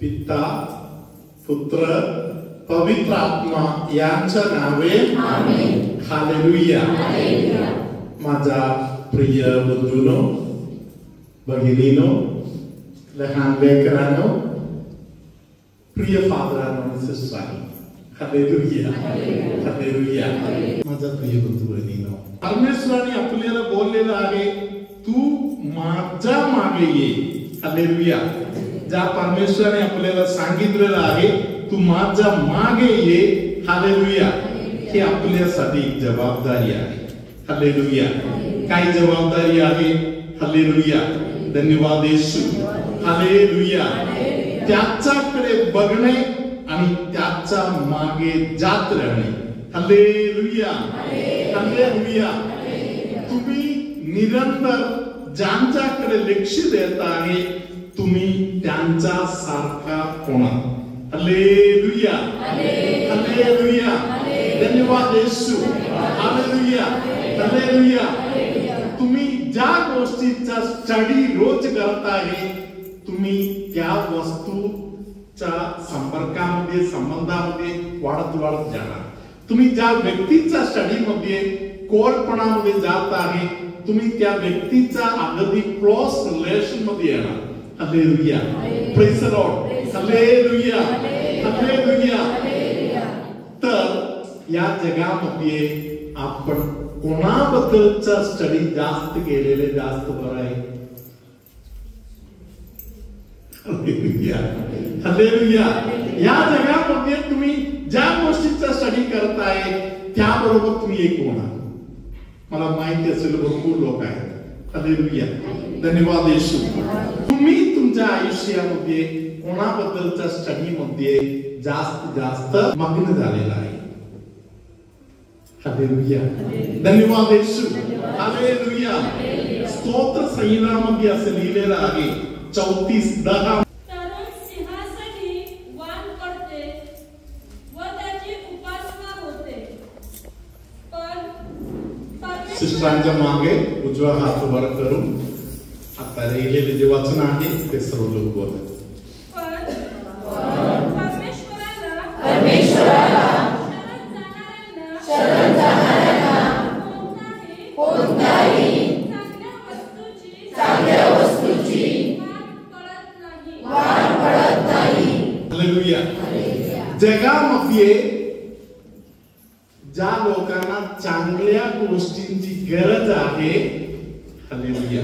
पिता पुत्र पवित्र आत्मा यांच्या नावे आमेन. हालेलुया. माझा प्रिय बंधूंनो, भगिनीनो, लहान लेकरांनो, प्रिय फादरांनो आणि सिस्टरांनो, हालेलुया. हालेलुया. माझा प्रिय बंधू भगिनीनो, परमेश्वराने आपल्याला बोललेलं आहे, तू माझ्या मागे ये. हालेलुया. ज्या परमेश्वराने आपल्याला सांगितलेलं आहे, तू माझ्या मागे ये. हालेलुया. ही आपल्यासाठी जबाबदारी आहे. हालेलुया. काय जबाबदारी आहे? हालेलुया. धन्यवाद येशू. हालेलुया. त्याच्याकडे बघणे आणि त्याच्या मागे जात राहणे. हालेलुया. हालेलुया. तुम्ही निरंतर ज्यांच्याकडे लक्ष देत आहे, तुम्ही त्यांच्या सारखा होणार. हालेलुया. हालेलुया. धन्यवाद येशू. हालेलुया. हालेलुया. तुम्ही ज्या गोष्टीचा स्टडी रोज करताय, तुम्ही त्या वस्तूच्या संपर्कामध्ये संबंधामध्ये वाढत जाणार. तुम्ही ज्या व्यक्तीच्या स्टडी मध्ये कोलपणामध्ये जात आहे, तुम्ही त्या व्यक्तीचा अगदी क्लोज रिलेशन मध्ये येणार. Hallelujah. Praise the Lord. Hallelujah. Hallelujah. तर या जगामध्ये आपण कोणाबद्दलचा स्टडी जास्त केलेले जास्त बरं आहे? हालेलुया. हालेलुया. या जगामध्ये तुम्ही ज्या गोष्टीचा स्टडी करताय, त्याबरोबर तुम्ही एक होणार. मला माहिती असेल भरपूर लोक आहेत. हालेलुया. धन्यवाद येशू. तुम्ही तुमच्या आयुष्यामध्ये कोणाबद्दलच्या स्टडी मध्ये जास्त मग्न झालेला आहे. हालेलुया. धन्यवाद येशू. हालेलुया. स्तोत्र संहितामध्ये असं लिहिलेलं आहे 34:10. सिस्टरांच्या मागे उजवा हात वर करून आता लिहिलेले जे वचन आहे ते सर्व लोक बोलतात. हालेलुया. जगामध्ये ज्या लोकांना चांगल्या गोष्टींची गरज आहे, हालेलुया,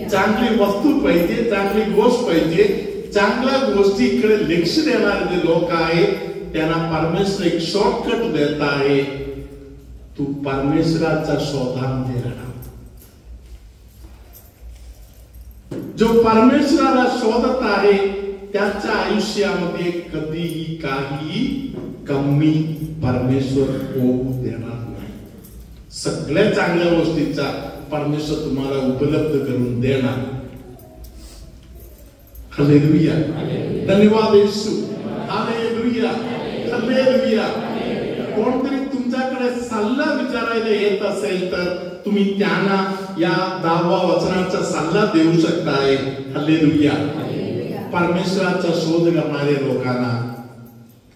चांगली वस्तू पाहिजे, चांगली गोष्ट पाहिजे, चांगल्या गोष्टीकडे लक्ष देणारे जे लोक आहेत, त्यांना परमेश्वर एक शॉर्टकट देत आहे. तू परमेश्वराच्या शोधामध्ये राहा. जो परमेश्वराला शोधत आहे, त्याच्या आयुष्यामध्ये कधीही काही कमी परमेश्वर होऊ देणार नाही. सगळ्या चांगल्या गोष्टीचा परमेश्वर तुम्हाला उपलब्ध करून देणार. हालेलुया. धन्यवाद येशू. हालेलुया. हालेलुया. कोणतरी तुमच्याकडे सल्ला विचारायला येत असेल तर तुम्ही त्यांना या 10व्या वचनाचा सल्ला देऊ शकताय. हालेलुया. परमेश्वराचा शोध करणाऱ्या लोकांना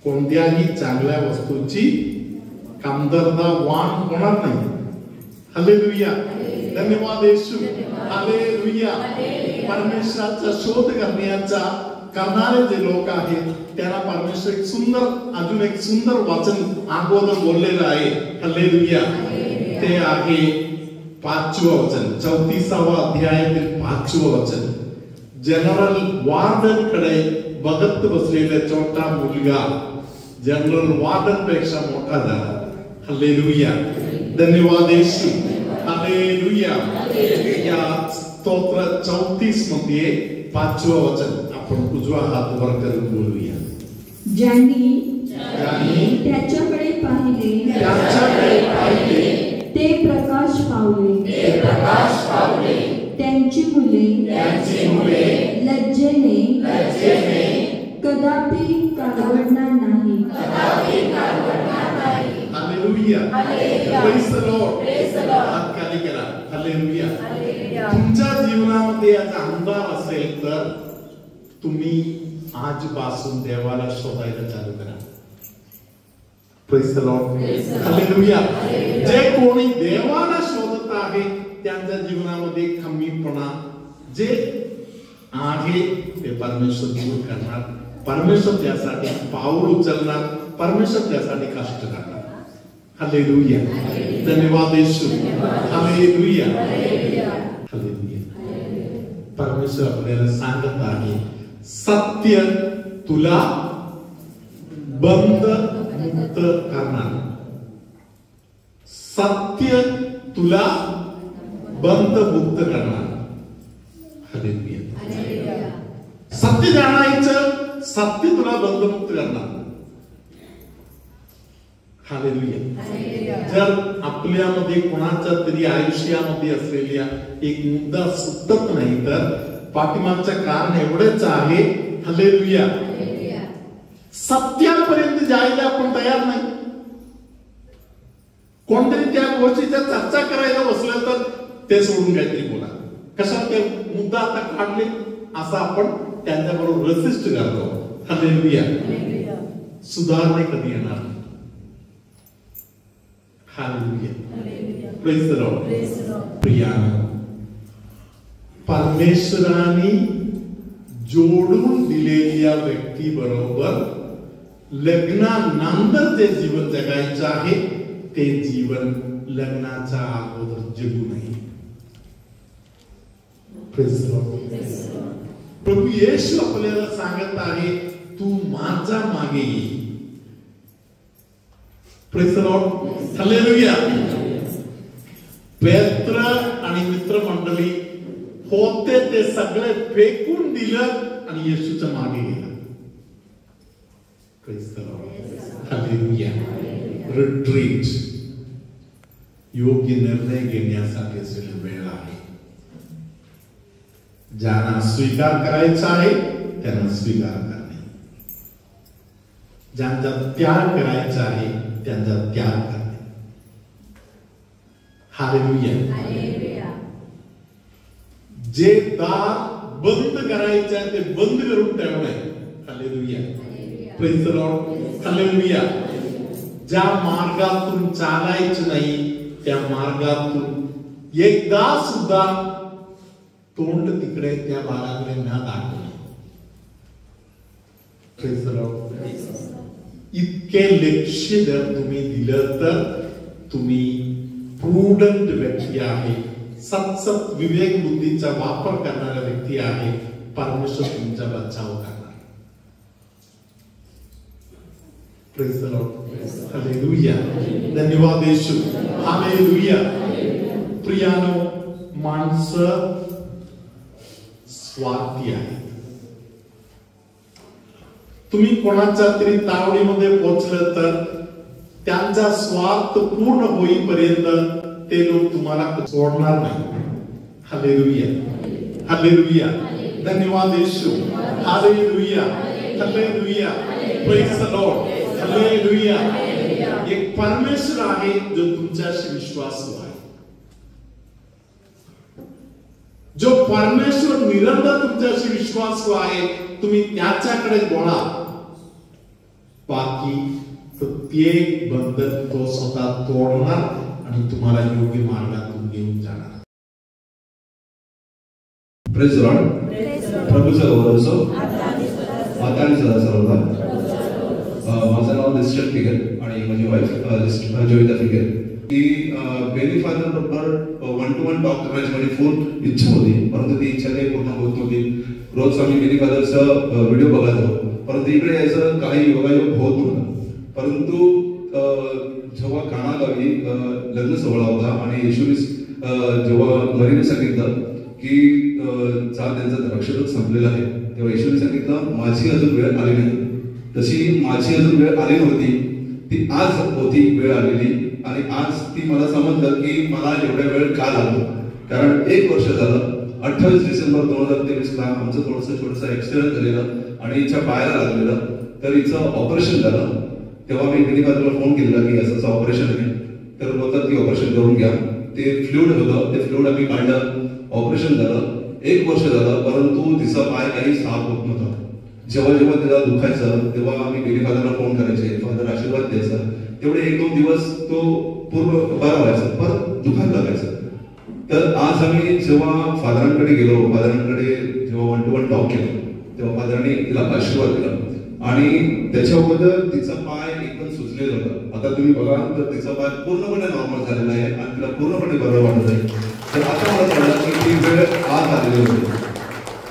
कोणत्याही चांगल्या वस्तूची कमतरता वाण होणार नाही. हालेलुया. धन्यवाद येशू. हालेलुया. परमेश्वराचा शोध करणारे जे लोक आहेत, त्यांना परमेश्वर अजून एक सुंदर वचन अगोदर बोललेलं आहे. हालेलुया. ते आहे 5वं वचन, 34व्या अध्यायातील 5वं वचन. जनरल वार्डन कडे बघत बसलेला छोटा मुलगा जनरल वार्डन पेक्षा मोठा झाला. हालेलुया. धन्यवाद येशू. हालेलुया. या स्तोत्र 34 मध्ये 5वं वचन आपण उजवा हात वर करून बोलूया. ज्यांनी त्याच्याकडे पाहिले ते प्रकाश पावले. त्यांची मुले लज्जेने कदापि काळवडणार नाही. हालेलुया. Praise the Lord. हात खाली करा. हालेलुया. तुमच्या जीवनामध्ये याचा अंदाज असेल तर तुम्ही आजपासून देवाला शोधायला चालू करा. Praise the Lord. हालेलुया. जे कोणी देवाला शोधत आहे त्यांच्या जीवनामध्ये कमीपणा जे आहे ते परमेश्वर दूर करणार. परमेश्वर त्यासाठी पाऊल उचलणार. परमेश्वर त्यासाठी कष्ट करणार. हालेलुया. धन्यवाद येशू. हालेलुया. हालेलुया. परमेश्वर आपल्याला सांगत आहे सत्य तुला बंद मुक्त करणार. सत्य तुला बंद मुक्त करणार. हालेलुया. सत्य जाणायचं, सत्य तुला बंद मुक्त करणार. हालेलुया. जर आपल्यामध्ये कोणाच्या तरी आयुष्यामध्ये असलेल्या एक मुद्दा सुटत नाही तर पाठीमागचं कारण एवढंच आहे. हालेलुया. सत्यापर्यंत जायला आपण तयार नाही. कोणतरी त्या गोष्टीच्या चर्चा करायला बसलं तर ते सोडून काहीतरी बोला. कशा ते मुद्दा आता काढले असं आपण त्यांच्याबरोबर रेसिस्ट करतो. हालेलुया. सुधारणे कधी येणार? हालेलुया. Praise the Lord. प्रियानो, परमेश्वराने जोडून दिलेल्या व्यक्ती बरोबर लग्नानंतर जे जीवन जगायचं आहे ते जीवन लग्नाच्या अगोदर जगू नये. Praise the Lord. प्रभू येशू आपल्याला सांगत आहे तू माझ्या मागे ये. Praise the Lord. हालेलुया. पेत्र आणि मित्रमंडळी होते ते सगळे फेकून दिलं आणि येशूच्या मागे गेलं. Praise the Lord. Hallelujah. Retreat योग्य निर्णय घेण्यासाठी असलेली वेळ आहे. ज्यांना स्वीकार करायचा आहे त्यांना स्वीकार करणे. ज्यांचा त्याग करायचा आहे त्यांचा त्याग करणे. हालेलुया. जे दार बंद करायचे ते बंद करून ठेवणे. Hallelujah. Praise the Lord. Hallelujah. ज्या मार्गातून चालायचं नाही त्या मार्गातून एकदा सुद्धा तोंड तिकडे त्या भागाकडे न दाखवणे. Praise the Lord. इतके लक्ष जर तुम्ही दिलं तर तुम्ही प्रूडंट व्यक्ती आहे. सतसत विवेक बुद्धीचा वापर करणारा व्यक्ती आहे. परमेश्वर तुमचा बचाव करणार. Praise the Lord. हालेलुया. धन्यवाद येशू. हालेलुया. प्रियानो, माणसं स्वार्थी आहेत. तुम्ही कोणाच्या तरी तावडीमध्ये पोहोचलं तर त्यांचा स्वार्थ पूर्ण होईपर्यंत ते लोक तुम्हाला सोडणार नाही. हालेलुया. हालेलुया. धन्यवाद येशू. Hallelujah. Hallelujah. Praise the Lord. Hallelujah. एक परमेश्वर आहे जो तुमच्याशी विश्वासू आहे. जो परमेश्वर निरंतर तुमच्याशी विश्वासू आहे तुम्ही त्याच्याकडे वळा. बाकी प्रत्येक बंधन तो स्वतः तोडणार आणि तुम्हाला योग्य मार्गातून घेऊन जाणार. Praise the Lord. प्रभूचा गौरव असो. मातांनी सदा सर्वदा. माझं नाव लिस्टर फिगर आणि माझी वाईफ जोईता फिगर. की बेली फादर बरोबर 1-to-1 टॉक करायची माझी खूप इच्छा होती, परंतु ती इच्छा काही पूर्ण होत नव्हती. रोज आम्ही बेली फादरचा व्हिडिओ बघायचो, परंतु इकडे यायचं काही योगायोग होत नव्हता. परंतु जेव्हा कानागावी लग्न सोहळा होता आणि येशूने जेव्हा मरीने सांगितलं की त्यांचं द्राक्षरस संपलेलं आहे, तेव्हा येशूने सांगितलं माझी अजून वेळ आली नाही. तशी माझी अजून वेळ आली नव्हती, ती आज होती वेळ आलेली. आणि आज ती मला समजलं की मला एवढ्या वेळ का लागलो, कारण 1 वर्ष झालं. 28 डिसेंबर 2023 ला आमचं छोटंसं ऍक्सिडेंट झालेलं आणि हिच्या पायाला लागलेलं, तर हिचं ऑपरेशन झालं. तेव्हा मी बेली फादरला फोन केलेला की असं ऑपरेशन आहे, तर बोलतात की ऑपरेशन करून घ्या. ते फ्लूइड होतं, ते फ्लूइड आम्ही काढलं, ऑपरेशन झालं. 1 वर्ष झालं, परंतु तिचा पाय काही साफ होत नव्हता. जेव्हा जेव्हा त्याला दुखायचं तेव्हा आम्ही बेली फादरला फोन करायचे, फादर आशीर्वाद द्यायचा. तेवढे 1-2 दिवस तो पूर्ण बरा व्हायचा, परत दुखायला लागायचं. तर आज आम्ही जेव्हा फादरांकडे गेलो, फादरांकडे जेव्हा 1-to-1 टॉक केलं, तेव्हा फादरांनी तिला आशीर्वाद दिला आणि त्याच्याबद्दल तिचा पाय एकदम सुजलेला होता. आता तुम्ही बघा तर तिचा पाय पूर्णपणे नॉर्मल झालेला आहे आणि तिला पूर्णपणे बरं वाटत आहे. तर आता मला कळलं की ती वेळ आज आलेली होती.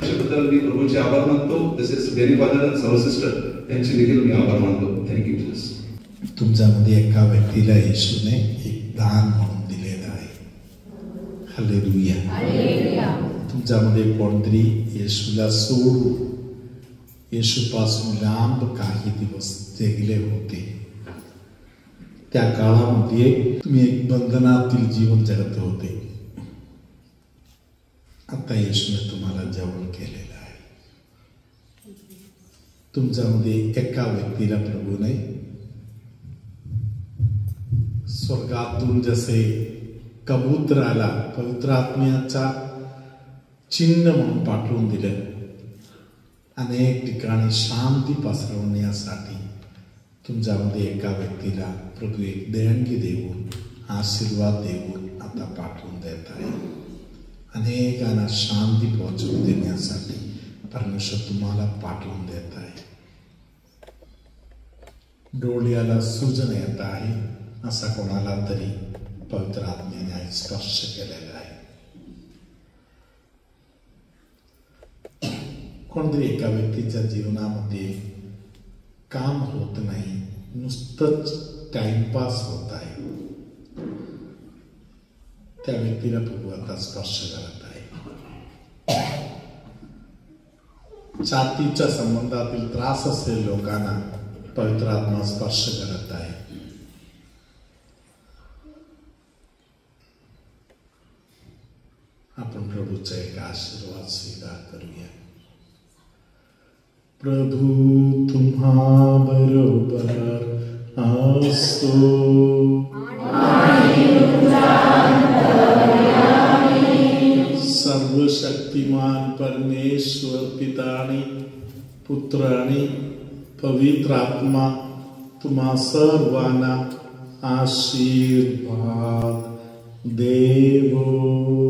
त्याबद्दल मी प्रभूचे आभार मानतो. तसेच बेली फादर आणि सर्व सिस्टर त्यांचे देखील मी आभार मानतो. Thank you Jesus. तुमच्यामध्ये एका व्यक्तीला येशूने एक दान म्हणून दिलेलं आहे. हालेलुया. तुमच्यामध्ये कोणतरी येशूला सोडून येशूपासून लांब काही दिवस जगले होते. त्या काळामध्ये तुम्ही एक बंधनातील जीवन जगत होते. आता येशूने तुम्हाला जवळ केलेलं आहे. तुमच्यामध्ये एका व्यक्तीला प्रभूने स्वर्गातून जसे कबूतराला पवित्र आत्म्याचा चिन्ह म्हणून पाठवून दिलं, अनेक ठिकाणी शांती पसरवण्यासाठी तुमच्यामध्ये एका व्यक्तीला प्रभू एक देणगी देऊन, आशीर्वाद देऊन आता पाठवून देत आहे. अनेकांना शांती पोहोचवून देण्यासाठी परमेश्वर तुम्हाला पाठवून देत आहे. डोळ्याला सूजन येत आहे असा कोणाला तरी पवित्र आत्म्याने स्पर्श केलेला आहे. कोणतरी एका व्यक्तीच्या जीवनामध्ये काम होत नाही, नुसतंच टाइमपास होत आहे. त्या व्यक्तीला प्रभू आता स्पर्श करत आहे. छातीच्या संबंधातील त्रास असलेल्या लोकांना पवित्र आत्मा स्पर्श करत आहे. आपण प्रभूचा एक आशीर्वाद स्वीकार करूया. प्रभू तुम्हा बरोबर असो. सर्वशक्तिमान परमेश्वर पितानी, पुत्र आणि पवित्र आत्मा तुम्हा सर्वांना आशीर्वाद देवो.